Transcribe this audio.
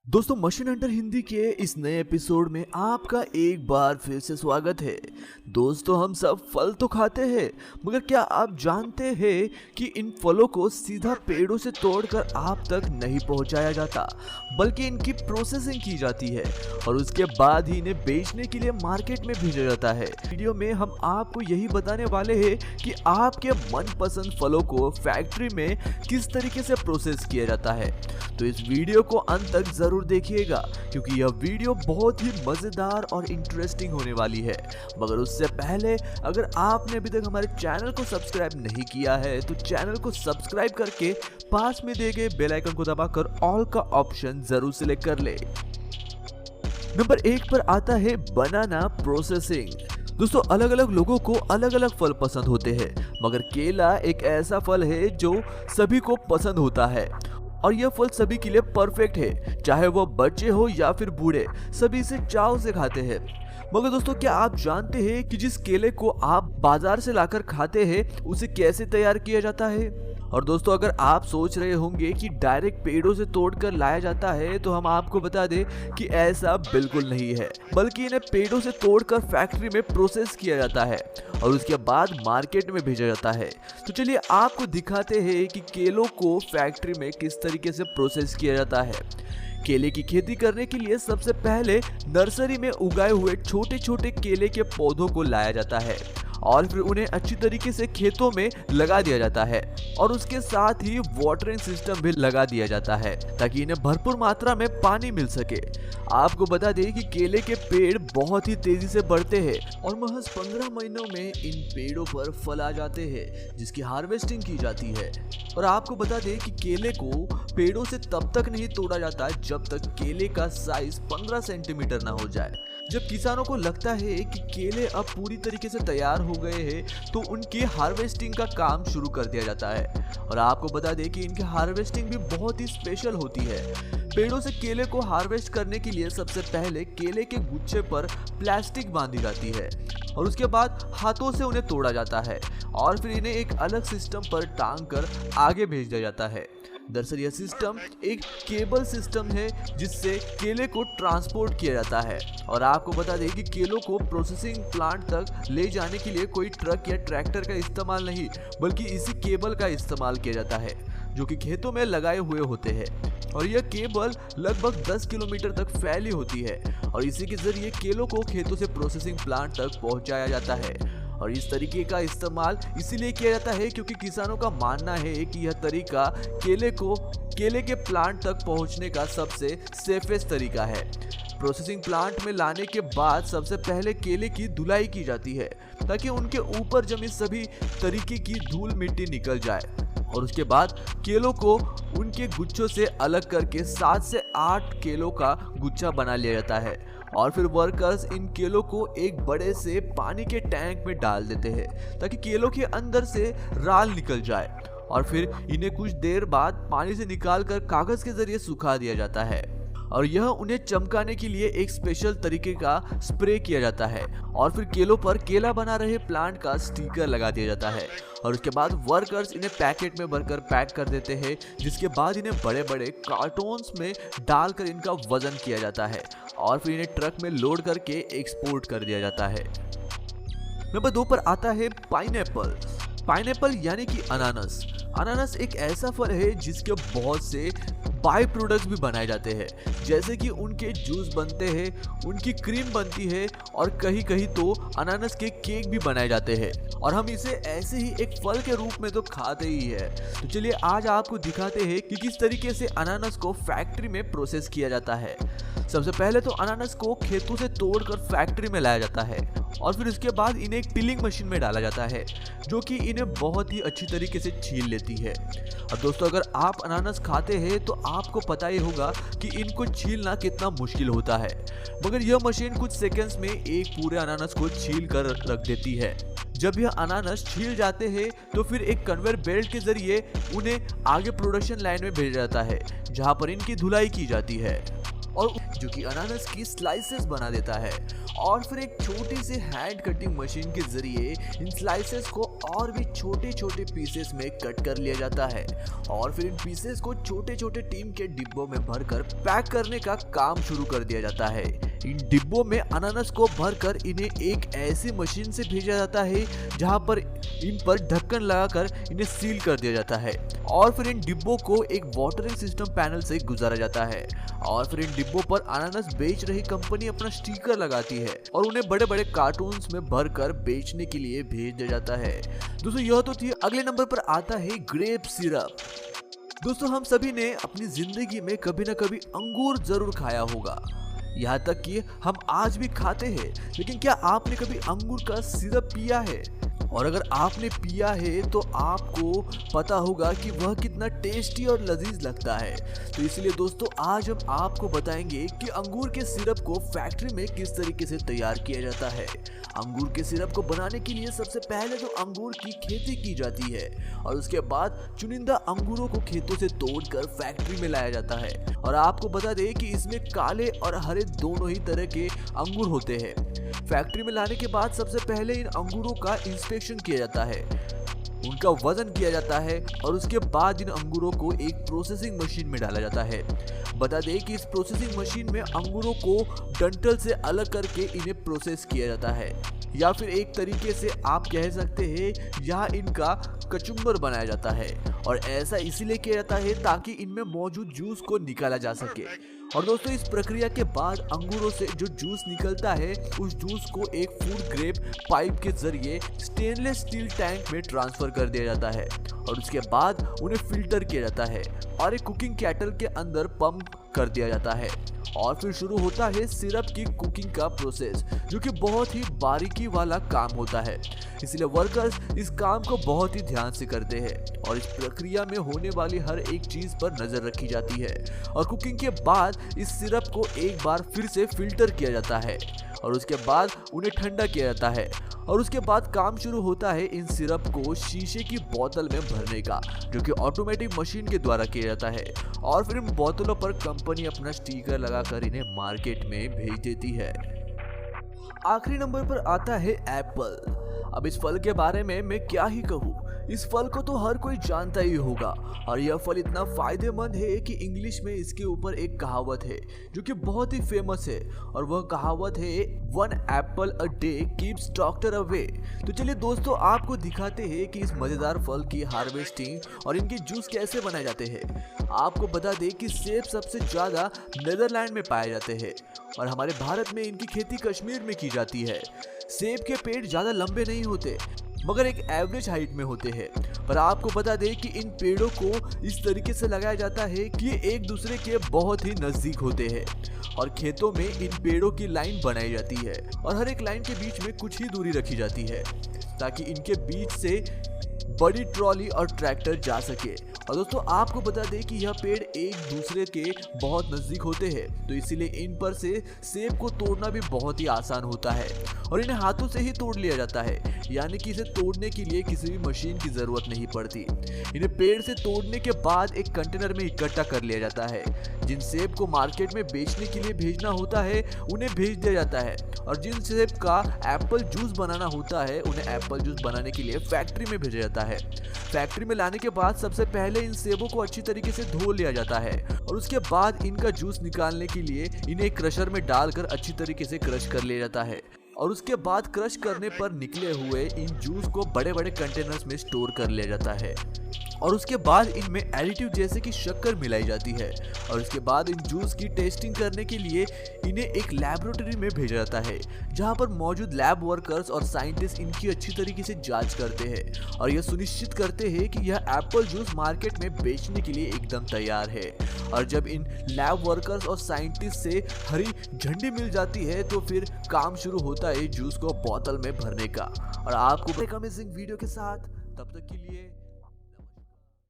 दोस्तों machine Hunter Hindi के इस नए एपिसोड में आपका एक बार फिर से स्वागत है। दोस्तों हम सब फल तो खाते हैं, मगर क्या आप जानते हैं कि इन फलों को सीधा पेड़ों से तोड़कर आप तक नहीं पहुंचाया जाता, बल्कि इनकी प्रोसेसिंग की जाती है और उसके बाद ही इन्हें बेचने के लिए मार्केट में भेजा जाता है। वीडियो में हम आपको यही बताने वाले हैं कि आपके मनपसंद फलों को फैक्ट्री में किस तरीके से प्रोसेस किया जाता है। तो इस वीडियो को अंत तक जरूर देखिएगा, क्योंकि यह वीडियो बहुत ही मजेदार और इंटरेस्टिंग होने वाली है। मगर उससे पहले अगर आपने अभी तक हमारे चैनल को सब्सक्राइब नहीं किया है तो चैनल को सब्सक्राइब करके पास में दिए गए बेल आइकन को दबाकर ऑल का ऑप्शन जरूर सिलेक्ट कर ले। नंबर 1 पर आता है बनाना प्रोसेसिंग। दोस्तों अलग अलग लोगों को अलग अलग फल पसंद होते हैं, मगर केला एक ऐसा फल है जो सभी को पसंद होता है और यह फल सभी के लिए परफेक्ट है। चाहे वो बच्चे हो या फिर बूढ़े, सभी इसे चाव से खाते हैं। मगर दोस्तों क्या आप जानते हैं कि जिस केले को आप बाजार से लाकर खाते हैं उसे कैसे तैयार किया जाता है? और दोस्तों अगर आप सोच रहे होंगे कि डायरेक्ट पेड़ों से तोड़कर लाया जाता है, तो हम आपको बता दें कि ऐसा बिल्कुल नहीं है, बल्कि इन्हें पेड़ों से तोड़कर फैक्ट्री में प्रोसेस किया जाता है और उसके बाद मार्केट में भेजा जाता है। तो चलिए आपको दिखाते हैं कि केलों को फैक्ट्री में किस तरीके से प्रोसेस किया जाता है। केले की खेती करने के लिए सबसे पहले नर्सरी में उगाए हुए छोटे छोटे केले के पौधों को लाया जाता है और फिर उन्हें अच्छी तरीके से खेतों में लगा दिया जाता है और उसके साथ ही वाटरिंग सिस्टम भी लगा दिया जाता है ताकि इन्हें भरपूर मात्रा में पानी मिल सके। आपको बता दें कि केले के पेड़ बहुत ही तेजी से बढ़ते हैं और महज 15 महीनों में इन पेड़ों पर फल आ जाते हैं, जिसकी हार्वेस्टिंग की जाती है। और आपको बता दें कि केले को पेड़ों से तब तक नहीं तोड़ा जाता जब तक केले का साइज 15 सेंटीमीटर ना हो जाए। जब किसानों को लगता है कि केले अब पूरी तरीके से तैयार हो गए हैं, तो उनकी हार्वेस्टिंग का काम शुरू कर दिया जाता है। और आपको बता दें कि इनकी हार्वेस्टिंग भी बहुत ही स्पेशल होती है। पेड़ों से केले को हार्वेस्ट करने के लिए सबसे पहले केले के गुच्छे पर प्लास्टिक बांधी जाती है और उसके बाद हाथों से उन्हें तोड़ा जाता है और फिर इन्हें एक अलग सिस्टम पर टांग कर आगे भेज दिया जाता है। दरअसल यह सिस्टम एक केबल सिस्टम है जिससे केले को ट्रांसपोर्ट किया जाता है। और आपको बता दें कि केलों को प्रोसेसिंग प्लांट तक ले जाने के लिए कोई ट्रक या ट्रैक्टर का इस्तेमाल नहीं, बल्कि इसी केबल का इस्तेमाल किया जाता है जो कि खेतों में लगाए हुए होते हैं। और यह केबल लगभग 10 किलोमीटर तक फैली होती है और इसी के जरिए केलों को खेतों से प्रोसेसिंग प्लांट तक पहुंचाया जाता है। और इस तरीके का इस्तेमाल इसीलिए किया जाता है क्योंकि किसानों का मानना है कि यह तरीका केले के प्लांट तक पहुंचने का सबसे सेफेस्ट तरीका है। प्रोसेसिंग प्लांट में लाने के बाद सबसे पहले केले की धुलाई की जाती है ताकि उनके ऊपर जमी सभी तरीके की धूल मिट्टी निकल जाए और उसके बाद केलों को उनके गुच्छों से अलग करके 7 से 8 केलों का गुच्छा बना लिया जाता है और फिर वर्कर्स इन केलों को एक बड़े से पानी के टैंक में डाल देते हैं ताकि केलों के अंदर से राल निकल जाए और फिर इन्हें कुछ देर बाद पानी से निकालकर कागज के जरिए सुखा दिया जाता है और यह उन्हें चमकाने के लिए एक स्पेशल तरीके का स्प्रे किया जाता है और फिर केलों पर केला बना रहे प्लांट का स्टिकर लगा दिया जाता है और उसके बाद वर्कर्स इन्हें पैकेट में भरकर पैक कर देते हैं, जिसके बाद इन्हें बड़े बड़े कार्टून्स में डालकर इनका वजन किया जाता है और फिर इन्हें ट्रक में लोड करके एक्सपोर्ट कर दिया जाता है। नंबर 2 पर आता है पाइनएप्पल। पाइनएप्पल यानी कि अनानास। अनानास एक ऐसा फल है जिसके बहुत से बाई प्रोडक्ट्स भी बनाए जाते हैं, जैसे कि उनके जूस बनते हैं, उनकी क्रीम बनती है और कहीं कहीं तो अनानास के केक भी बनाए जाते हैं और हम इसे ऐसे ही एक फल के रूप में तो खाते ही है। तो चलिए आज आपको दिखाते हैं कि किस तरीके से अनानास को फैक्ट्री में प्रोसेस किया जाता है। सबसे पहले तो अनानास को खेतों से तोड़कर फैक्ट्री में लाया जाता है और फिर उसके बाद इन्हें एक पिलिंग मशीन में डाला जाता है जो कि इन्हें बहुत ही अच्छी तरीके से छील लेती है। अब दोस्तों अगर आप अनानास खाते हैं तो आपको पता ही होगा कि इनको छीलना कितना मुश्किल होता है, मगर यह मशीन कुछ सेकंड्स में एक पूरे अनानास को छील कर रख देती है। जब यह अनानास छील जाते हैं तो फिर एक कन्वेयर बेल्ट के जरिए उन्हें आगे प्रोडक्शन लाइन में भेजा जाता है जहां पर इनकी धुलाई की जाती है और जो कि अनानास की स्लाइसेस बना देता है। और फिर एक छोटी सी हैंड कटिंग मशीन के जरिए इन स्लाइसेस को और भी छोटे छोटे पीसेस में कट कर लिया जाता है और फिर इन पीसेस को छोटे छोटे टीन के डिब्बों में भरकर पैक करने का काम शुरू कर दिया जाता है। इन डिब्बों में अनानास को भरकर इन्हें एक ऐसी मशीन से भेजा जाता है जहां पर इन पर ढक्कन लगाकर इन्हें सील कर दिया जाता है और फिर इन डिब्बों को एक वाटरिंग सिस्टम पैनल से गुजारा जाता है और फिर इन डिब्बों पर अनानास बेच रही कंपनी अपना स्टिकर लगाती है और उन्हें बड़े बड़े कार्टून्स में भरकर बेचने के लिए भेज दिया जाता है। दोस्तों यह तो थी। अगले नंबर पर आता है ग्रेप सिरप। दोस्तों हम सभी ने अपनी जिंदगी में कभी ना कभी अंगूर जरूर खाया होगा, यहाँ तक कि हम आज भी खाते हैं, लेकिन क्या आपने कभी अंगूर का सिरप पिया है? और अगर आपने पिया है तो आपको पता होगा कि वह कितना टेस्टी और लजीज लगता है। तो इसलिए दोस्तों आज हम आपको बताएंगे कि अंगूर के सिरप को फैक्ट्री में किस तरीके से तैयार किया जाता है। अंगूर के सिरप को बनाने के लिए सबसे पहले तो अंगूर की खेती की जाती है और उसके बाद चुनिंदा अंगूरों को खेतों से तोड़कर फैक्ट्री में लाया जाता है। और आपको बता दें कि इसमें काले और हरे दोनों ही तरह के अंगूर होते हैं। फैक्ट्री में लाने के बाद सबसे पहले इन अंगूरों का इंस्पेक्शन किया जाता है, उनका वजन किया जाता है और उसके बाद इन अंगूरों को एक प्रोसेसिंग मशीन में डाला जाता है। बता दें कि इस प्रोसेसिंग मशीन में अंगूरों को डंठल से अलग करके इन्हें प्रोसेस किया जाता है या फिर एक तरीके से आप कह सकते हैं यहाँ इनका कचुम्बर बनाया जाता है और ऐसा इसीलिए किया जाता है ताकि इनमें मौजूद जूस को निकाला जा सके। और दोस्तों इस प्रक्रिया के बाद अंगूरों से जो जूस निकलता है उस जूस को एक फूड ग्रेप पाइप के जरिए स्टेनलेस स्टील टैंक में ट्रांसफर कर दिया जाता है और उसके बाद उन्हें फिल्टर किया जाता है और एक कुकिंग केटल के अंदर पंप कर दिया जाता है और फिर शुरू होता है सिरप की कुकिंग का प्रोसेस, जो कि बहुत ही बारीकी वाला काम होता है। इसलिए वर्कर्स इस काम को बहुत ही ध्यान से करते हैं और इस प्रक्रिया में होने वाली हर एक चीज पर नजर रखी जाती है और कुकिंग के बाद इस सिरप को एक बार फिर से फिल्टर किया जाता है और उसके बाद उन्हें ठंडा किया जाता है और उसके बाद काम शुरू होता है इन सिरप को शीशे की बोतल में भरने का, जो कि ऑटोमेटिक मशीन के द्वारा किया जाता है और फिर इन बोतलों पर कंपनी अपना स्टिकर लगाकर इन्हें मार्केट में भेज देती है। आखिरी नंबर पर आता है एप्पल। अब इस फल के बारे में मैं क्या ही कहूँ, इस फल को तो हर कोई जानता ही होगा और यह फल इतना फायदेमंद है कि इंग्लिश में इसके ऊपर एक कहावत है जो कि बहुत ही फेमस है और वह कहावत है 1 Apple a day keeps doctor away. तो चलिए दोस्तों आपको दिखाते हैं कि इस मजेदार फल की हार्वेस्टिंग और इनके जूस कैसे बनाए जाते हैं। आपको बता दें कि सेब सबसे ज्यादा नीदरलैंड में पाए जाते हैं और हमारे भारत में इनकी खेती कश्मीर में की जाती है। सेब के पेड़ ज्यादा लंबे नहीं होते मगर एक एवरेज हाइट में होते हैं, पर आपको बता दें कि इन पेड़ों को इस तरीके से लगाया जाता है कि ये एक दूसरे के बहुत ही नजदीक होते हैं और खेतों में इन पेड़ों की लाइन बनाई जाती है और हर एक लाइन के बीच में कुछ ही दूरी रखी जाती है ताकि इनके बीच से बड़ी ट्रॉली और ट्रैक्टर जा सके। और दोस्तों आपको बता दें कि यह पेड़ एक दूसरे के बहुत नजदीक होते हैं, तो इसीलिए इन पर से सेब को तोड़ना भी बहुत ही आसान होता है और इन्हें हाथों से ही तोड़ लिया जाता है, यानी कि इसे तोड़ने के लिए किसी भी मशीन की जरूरत नहीं पड़ती। इन्हें पेड़ से तोड़ने के बाद एक कंटेनर में इकट्ठा कर लिया जाता है। जिन सेब को मार्केट में बेचने के लिए भेजना होता है उन्हें भेज दिया जाता है और जिन सेब का एप्पल जूस बनाना होता है उन्हें एप्पल जूस बनाने के लिए फैक्ट्री में भेजा जाता है। फैक्ट्री में लाने के बाद सबसे पहले इन सेबों को अच्छी तरीके से धो लिया जाता है और उसके बाद इनका जूस निकालने के लिए इन्हें क्रशर में डालकर अच्छी तरीके से क्रश कर लिया जाता है और उसके बाद क्रश करने पर निकले हुए इन जूस को बड़े बड़े कंटेनर्स में स्टोर कर लिया जाता है और उसके बाद इनमें एडिटिव जैसे कि शक्कर मिलाई जाती है और उसके बाद इन जूस की टेस्टिंग करने के लिए इन्हें एक लैबोरेटरी में भेजा जाता है जहां पर मौजूद लैब वर्कर्स और साइंटिस्ट इनकी अच्छी तरीके से जांच करते हैं और यह सुनिश्चित करते हैं कि यह एप्पल जूस मार्केट में बेचने के लिए एकदम तैयार है। और जब इन लैब वर्कर्स और साइंटिस्ट से हरी झंडी मिल जाती है तो फिर काम शुरू होता है जूस को बोतल में भरने का। और आपको एक अमेजिंग वीडियो के साथ, तब तक के लिए